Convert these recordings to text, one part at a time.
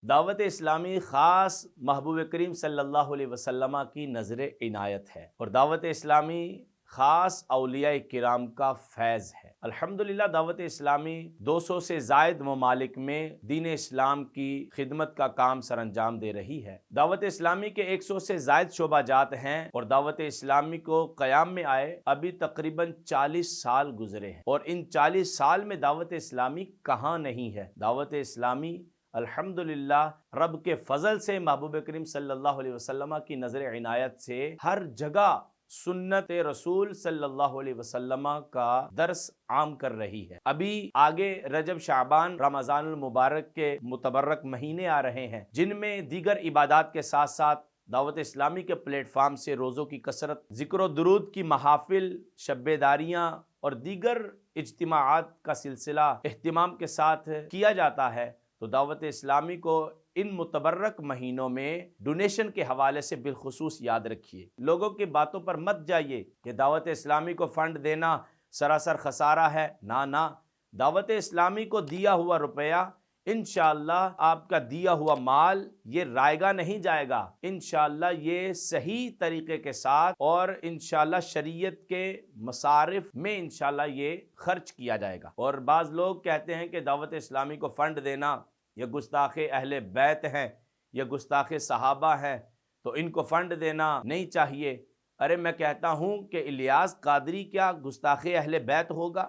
دعوت اسلامی خاص محبوب کریم صلی اللہ علیہ وسلم کی نظر عنایت ہے، اور دعوت اسلامی خاص اولیاء کرام کا فیض ہے۔ الحمدللہ دعوت اسلامی 200 سے زائد ممالک میں دین اسلام کی خدمت کا کام سر انجام دے رہی ہے۔ دعوت اسلامی کے 100 سے زائد شعبہ جات ہیں، اور دعوت اسلامی کو قیام میں آئے ابھی تقریباً 40 سال گزرے ہیں، اور ان 40 سال میں دعوت اسلامی کہاں نہیں ہے۔ دعوت اسلامی الحمدللہ رب کے فضل سے، محبوب کریم صلی اللہ علیہ وسلم کی نظر عنایت سے ہر جگہ سنت رسول صلی اللہ علیہ وسلم کا درس عام کر رہی ہے۔ ابھی آگے رجب، شعبان، رمضان المبارک کے متبرک مہینے آ رہے ہیں، جن میں دیگر عبادات کے ساتھ ساتھ دعوت اسلامی کے پلیٹ فارم سے روزوں کی کثرت، ذکر و درود کی محافل، شب بیداریاں اور دیگر اجتماعات کا سلسلہ اہتمام کے ساتھ کیا جاتا ہے۔ تو دعوت اسلامی کو ان متبرک مہینوں میں ڈونیشن کے حوالے سے بالخصوص یاد رکھیے۔ لوگوں کی باتوں پر مت جائیے کہ دعوت اسلامی کو فنڈ دینا سراسر خسارہ ہے۔ نہ، دعوت اسلامی کو دیا ہوا روپیہ انشاءاللہ آپ کا دیا ہوا مال یہ رائے گا نہیں جائے گا، انشاءاللہ یہ صحیح طریقے کے ساتھ اور انشاءاللہ شریعت کے مصارف میں انشاءاللہ یہ خرچ کیا جائے گا۔ اور بعض لوگ کہتے ہیں کہ دعوت اسلامی کو فنڈ دینا یہ گستاخ اہل بیت ہیں، یہ گستاخ صحابہ ہیں، تو ان کو فنڈ دینا نہیں چاہیے۔ ارے میں کہتا ہوں کہ الیاس قادری کیا گستاخ اہل بیت ہوگا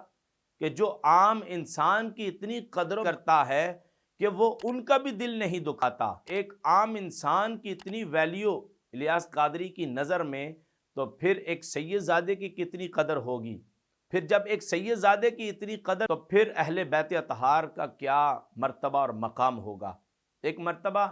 کہ جو عام انسان کی اتنی قدر کرتا ہے کہ وہ ان کا بھی دل نہیں دکھاتا؟ ایک عام انسان کی اتنی ویلیو الیاس قادری کی نظر میں، تو پھر ایک سید زادے کی کتنی قدر ہوگی؟ پھر جب ایک سید زادے کی اتنی قدر، تو پھر اہل بیت اطہار کا کیا مرتبہ اور مقام ہوگا؟ ایک مرتبہ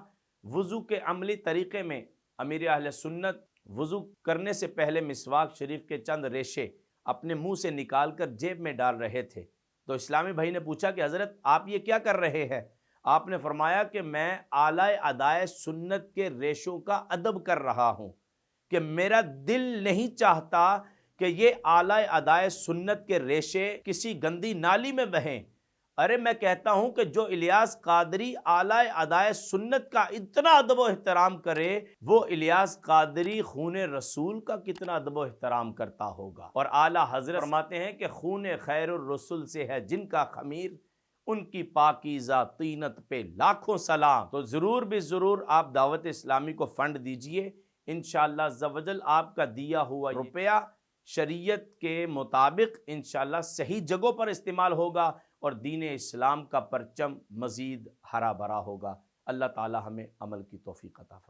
وضو کے عملی طریقے میں امیر اہل سنت وضو کرنے سے پہلے مسواک شریف کے چند ریشے اپنے منہ سے نکال کر جیب میں ڈال رہے تھے، تو اسلامی بھائی نے پوچھا کہ حضرت آپ یہ کیا کر رہے ہیں؟ آپ نے فرمایا کہ میں اعلی ادائے سنت کے ریشوں کا ادب کر رہا ہوں، کہ میرا دل نہیں چاہتا کہ یہ اعلی ادائے سنت کے ریشے کسی گندی نالی میں بہیں۔ ارے میں کہتا ہوں کہ جو الیاس قادری اعلی ادائے سنت کا اتنا ادب و احترام کرے، وہ الیاس قادری خون رسول کا کتنا ادب و احترام کرتا ہوگا۔ اور اعلیٰ حضرت فرماتے ہیں کہ خون خیر الرسل سے ہے جن کا خمیر، ان کی پاکیزہ طینت پہ لاکھوں سلام۔ تو ضرور بھی ضرور آپ دعوت اسلامی کو فنڈ دیجئے، انشاءاللہ عز و جل آپ کا دیا ہوا روپیہ شریعت کے مطابق انشاءاللہ صحیح جگہوں پر استعمال ہوگا، اور دین اسلام کا پرچم مزید ہرا بھرا ہوگا۔ اللہ تعالی ہمیں عمل کی توفیق عطا فرمائے۔